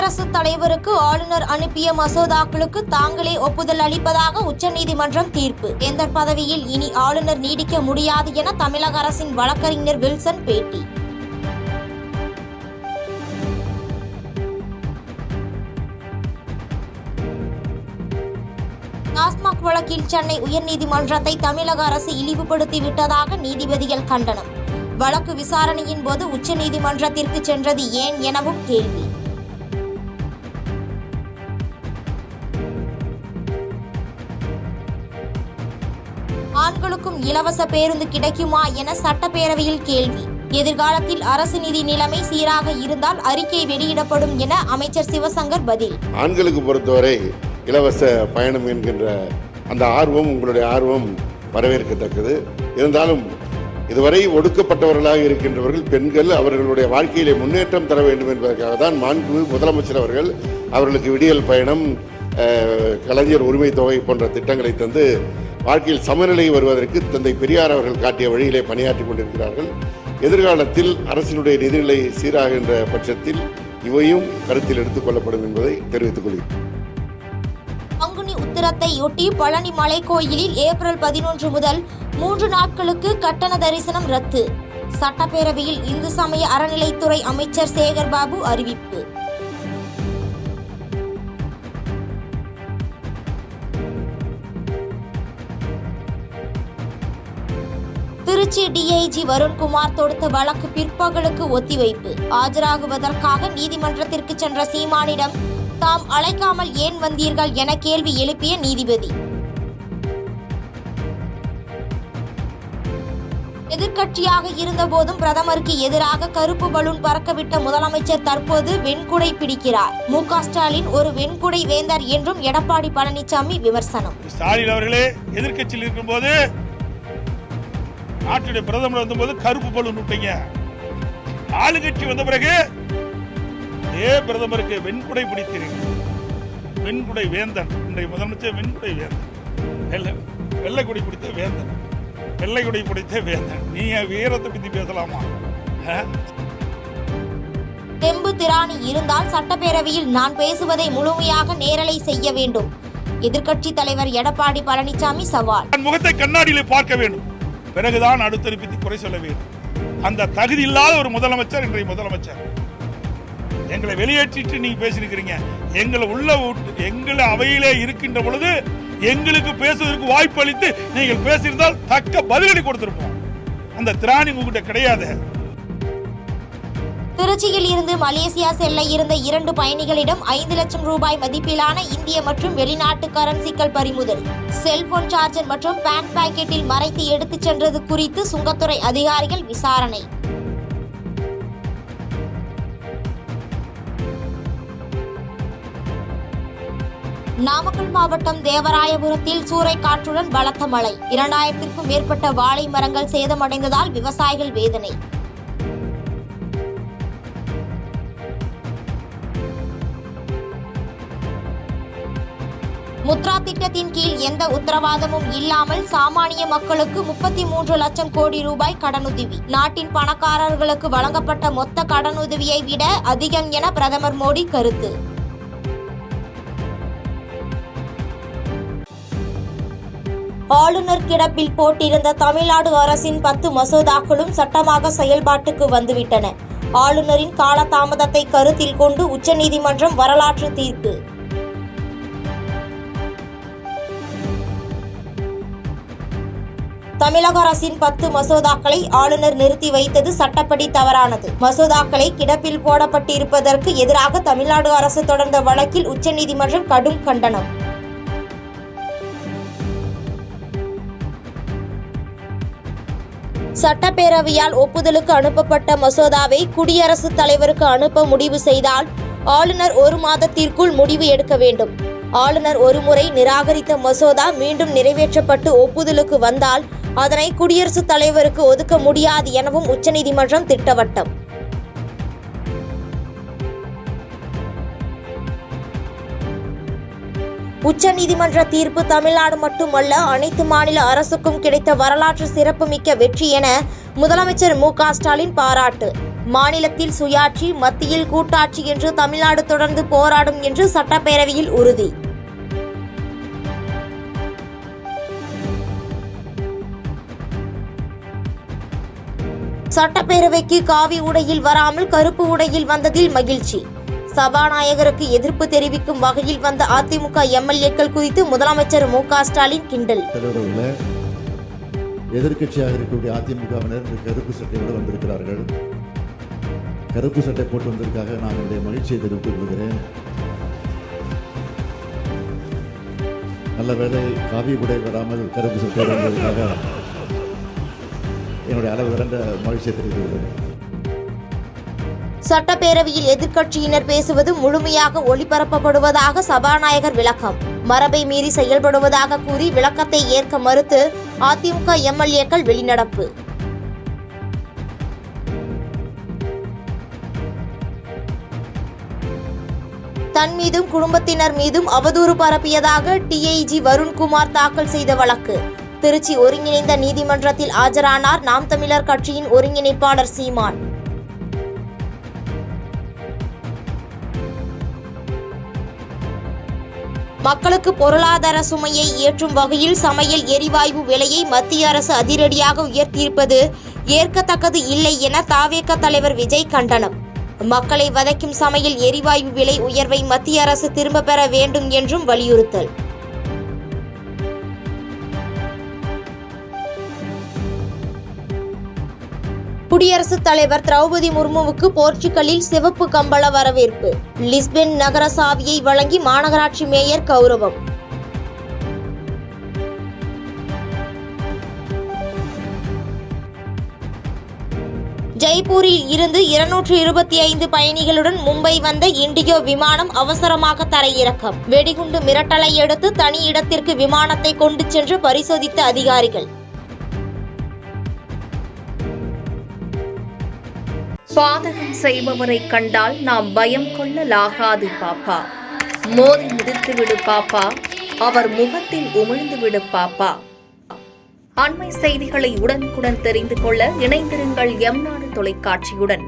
குடியரசுத் தலைவருக்கு ஆளுநர் அனுப்பிய மசோதாக்களுக்கு தாங்களே ஒப்புதல் அளிப்பதாக உச்சநீதிமன்றம் தீர்ப்பு. வேந்தர் பதவியில் இனி ஆளுநர் நீடிக்க முடியாது என தமிழக அரசின் வழக்கறிஞர் வில்சன் பேட்டி. டாஸ்மாக் வழக்கில் சென்னை உயர்நீதிமன்றத்தை தமிழக அரசு இழிவுபடுத்தி விட்டதாக நீதிபதிகள் கண்டனம். வழக்கு விசாரணையின் போது உச்சநீதிமன்றத்திற்கு சென்றது ஏன் எனவும் கேள்வி. ஆண்களுக்கும் இலவச பேருந்து கிடைக்குமா என சட்டப்பேரவையில் கேள்வி. எதிர்காலத்தில் அரசு நிதி நிலைமை சீராக இருந்தால் அறிக்கை வெளியிடப்படும் என அமைச்சர் சிவசங்கர் பதில். ஆண்களுக்கு பொறுத்தவரை இலவச பயணம் என்கின்ற அந்த ஆர்வம், உங்களுடைய ஆர்வம் வரவேற்கத்தக்கது. இருந்தாலும் இதுவரை ஒடுக்கப்பட்டவர்களாக இருக்கின்றவர்கள் பெண்கள் அவர்களுடைய வாழ்க்கையிலே முன்னேற்றம் தர வேண்டும் என்பதற்காக தான் மாண்பு முதலமைச்சர் அவர்கள் அவர்களுக்கு விடியல் பயணம், கலைஞர் உரிமை தொகை போன்ற திட்டங்களை தந்து வாழ்க்கையில் சமநிலை வருவதற்கு தந்தை பெரியார் அவர்கள் காட்டிய வழியிலே பணியாற்றிக் கொண்டிருக்கிறார்கள். எதிர்காலத்தில் அரசினுடைய நிதிநிலை சீராகின்ற பட்சத்தில் இவையும் கருத்தில் எடுத்துக் கொள்ளப்படும் என்பதை தெரிவித்துக் கொள்கிறேன். பங்குனி உத்திரத்தையொட்டி பழனி மலைக்கோயிலில் ஏப்ரல் 11 முதல் 3 நாட்களுக்கு கட்டண தரிசனம் ரத்து. சட்டப்பேரவையில் இந்து சமய அறநிலைத்துறை அமைச்சர் சேகர் பாபு அறிவிப்பு. திருச்சி டிஐஜி வருண்குமார் தொடுத்த வழக்கு பிற்பகலுக்கு ஒத்திவைப்பு. ஆஜராகுவதற்காக நீதிமன்றத்திற்கு சென்ற சீமானிடம் தாம் அழைக்காமல் ஏன் வந்தீர்கள் என கேள்வி எழுப்பிய நீதிபதி. எதிர்க்கட்சியாக இருந்தபோதும் பிரதமருக்கு எதிராக கருப்பு பலூன் பறக்கவிட்ட முதலமைச்சர் தற்போது வெண்குடை பிடிக்கிறார். மு.க. ஸ்டாலின் ஒரு வெண்குடை வேந்தர் என்றும் எடப்பாடி பழனிசாமி விமர்சனம். ஸ்டாலின் அவர்களே எதிர்க்கட்சியில் இருக்கும்போது நாட்டுடைய பிரதமர் வந்தபோது கருப்பு பலூன் விட்டீங்க. ஆளுங்கட்சி வந்த பிறகு பிரதமருக்கு வெண்குடை பிடித்தீர்கள். வெண்குடை வேந்தன். இன்றைய முதலமைச்சர் வெண்குடை வேந்தன், வெள்ளை குடை பிடித்த வேந்தன், வெள்ளை குடை பிடித்த வேந்தன். நீங்க வீரத்தை பத்தி பேசலாமா? தெம்பு திராணி இருந்தால் சட்டப்பேரவையில் நான் பேசுவதை முழுமையாக நேரலை செய்ய வேண்டும். எதிர்க்கட்சி தலைவர் எடப்பாடி பழனிசாமி சவால். முகத்தை கண்ணாடியிலே பார்க்க வேண்டும், பிறகுதான் அடுத்தடுப்பி குறை சொல்ல வேண்டும். அந்த தகுதி இல்லாத ஒரு முதலமைச்சர் இன்றைய முதலமைச்சர். எங்களை வெளியேற்றிட்டு நீங்க பேசிருக்கிறீங்க. எங்களை அவையிலே இருக்கின்ற பொழுது எங்களுக்கு பேசுவதற்கு வாய்ப்பு அளித்து நீங்கள் பேசியிருந்தால் தக்க பதிலடி கொடுத்திருப்போம். அந்த திராணி உங்ககிட்ட கிடையாது. திருச்சியில் இருந்து மலேசியா செல்ல இருந்த 2 பயணிகளிடம் 5 லட்சம் ரூபாய் மதிப்பிலான இந்திய மற்றும் வெளிநாட்டு கரன்சிகள் பறிமுதல். செல்போன் சார்ஜர் மற்றும் பேண்ட் பாக்கெட்டில் மறைத்து எடுத்துச் சென்றது குறித்து சுங்கத்துறை அதிகாரிகள் விசாரணை. நாமக்கல் மாவட்டம் தேவராயபுரத்தில் சூறைக்காற்றுடன் பலத்த மழை. 2000க்கும் மேற்பட்ட வாழை மரங்கள் சேதமடைந்ததால் விவசாயிகள் வேதனை. முத்ரா திட்டத்தின் கீழ் எந்த உத்தரவாதமும் இல்லாமல் சாமானிய மக்களுக்கு 33 லட்சம் கோடி ரூபாய் கடனுதவி. நாட்டின் பணக்காரர்களுக்கு வழங்கப்பட்ட மொத்த கடனுதவியை விட அதிகம் என பிரதமர் மோடி கருத்து. ஆளுநர் கிடப்பில் போட்டிருந்த தமிழ்நாடு அரசின் 10 மசோதாக்களும் சட்டமாக செயல்பாட்டுக்கு வந்துவிட்டன. ஆளுநரின் காலதாமதத்தை கருத்தில் கொண்டு உச்சநீதிமன்றம் வரலாற்று தீர்ப்பு. தமிழக அரசின் 10 மசோதாக்களை ஆளுநர் நிறுத்தி வைத்தது சட்டப்படி தவறானது. மசோதாக்களை கிடப்பில் போடப்பட்டிருப்பதற்கு எதிராக தமிழ்நாடு அரசு தொடர்ந்த வழக்கில் உச்சநீதிமன்றம் கடும் கண்டனம். சட்டப்பேரவையால் ஒப்புதலுக்கு அனுப்பப்பட்ட மசோதாவை குடியரசுத் தலைவருக்கு அனுப்ப முடிவு செய்தால் ஆளுநர் 1 மாதத்திற்குள் முடிவு எடுக்க வேண்டும். ஆளுநர் ஒருமுறை நிராகரித்த மசோதா மீண்டும் நிறைவேற்றப்பட்டு ஒப்புதலுக்கு வந்தால் அதனை குடியரசுத் தலைவருக்கு ஒதுக்க முடியாது எனவும் உச்சநீதிமன்றம் திட்டவட்டம். உச்சநீதிமன்ற தீர்ப்பு தமிழ்நாடு மட்டுமல்ல அனைத்து மாநில அரசுக்கும் கிடைத்த வரலாற்று சிறப்புமிக்க வெற்றி என முதலமைச்சர் மு.க. ஸ்டாலின் பாராட்டு. மாநிலத்தில் சுயாட்சி, மத்தியில் கூட்டாட்சி என்று தமிழ்நாடு தொடர்ந்து போராடும் என்று சட்டப்பேரவையில் உறுதி. சட்டப்பேரவைக்கு காவி உடையில் வராமல் கருப்பு உடையில் வந்ததில் மகிழ்ச்சி. சபாநாயகருக்கு எதிர்ப்பு தெரிவிக்கும் வகையில் வந்த அதிமுக எம்எல்ஏக்கள் குறித்து முதலமைச்சர் மு.க. ஸ்டாலின் கிண்டல். எதிர்க்கட்சியாக இருக்கக்கூடிய அதிமுகவினர் கருப்பு சட்டையோடு வந்திருக்கிறார்கள். கருப்பு சட்டை போட்டு வந்ததற்காக நான் என்னுடைய மகிழ்ச்சியை தெரிவித்துக் கொள்கிறேன். நல்ல வேளை காவி உடை வராமல் கருப்பு சட்டை வந்ததற்காக என்னுடைய அளவு கடந்த மகிழ்ச்சியை தெரிவித்துக் கொள்கிறேன். சட்டப்பேரவையில் எதிர்க்கட்சியினர் பேசுவது முழுமையாக ஒளிபரப்பப்படுவதாக சபாநாயகர் விளக்கம். மரபை மீறி செயல்படுவதாக கூறி விளக்கத்தை ஏற்க மறுத்து அதிமுக எம்எல்ஏக்கள் வெளிநடப்பு. தன் மீதும் குடும்பத்தினர் மீதும் அவதூறு பரப்பியதாக டிஐஜி வருண்குமார் தாக்கல் செய்த வழக்கு. திருச்சி ஒருங்கிணைந்த நீதிமன்றத்தில் ஆஜரானார் நாம் தமிழர் கட்சியின் ஒருங்கிணைப்பாளர் சீமான். மக்களுக்கு பொருளாதார சுமையை ஏற்றும் வகையில் சமையல் எரிவாயு விலையை மத்திய அரசு அதிரடியாக உயர்த்தியிருப்பது ஏற்கத்தக்கது இல்லை என தவேக தலைவர் விஜய் கண்டனம். மக்களை வதைக்கும் சமையல் எரிவாயு விலை உயர்வை மத்திய அரசு திரும்ப பெற வேண்டும் என்றும் வலியுறுத்தல். குடியரசுத் தலைவர் திரௌபதி முர்முவுக்கு போர்ச்சுகலில் சிவப்பு கம்பள வரவேற்பு. லிஸ்பன் நகர சாவியை வழங்கி மாநகராட்சி மேயர் கௌரவம். ஜெய்ப்பூரில் இருந்து 225 பயணிகளுடன் மும்பை வந்த இண்டிகோ விமானம் அவசரமாக தரையிறக்கம். வெடிகுண்டு மிரட்டலை அடுத்து தனி இடத்திற்கு விமானத்தை கொண்டு சென்று பரிசோதித்த அதிகாரிகள். பாதகம் செய்பவரை கண்டால் நாம் பயம் கொள்ளலாகாது பாப்பா. மோதி மிதித்துவிடு பாப்பா, அவர் முகத்தில் உமிழ்ந்துவிடு பாப்பா. அண்மை செய்திகளை உடனுக்குடன் தெரிந்து கொள்ள இணைந்திருங்கள் எம் நாடு தொலைக்காட்சியுடன்.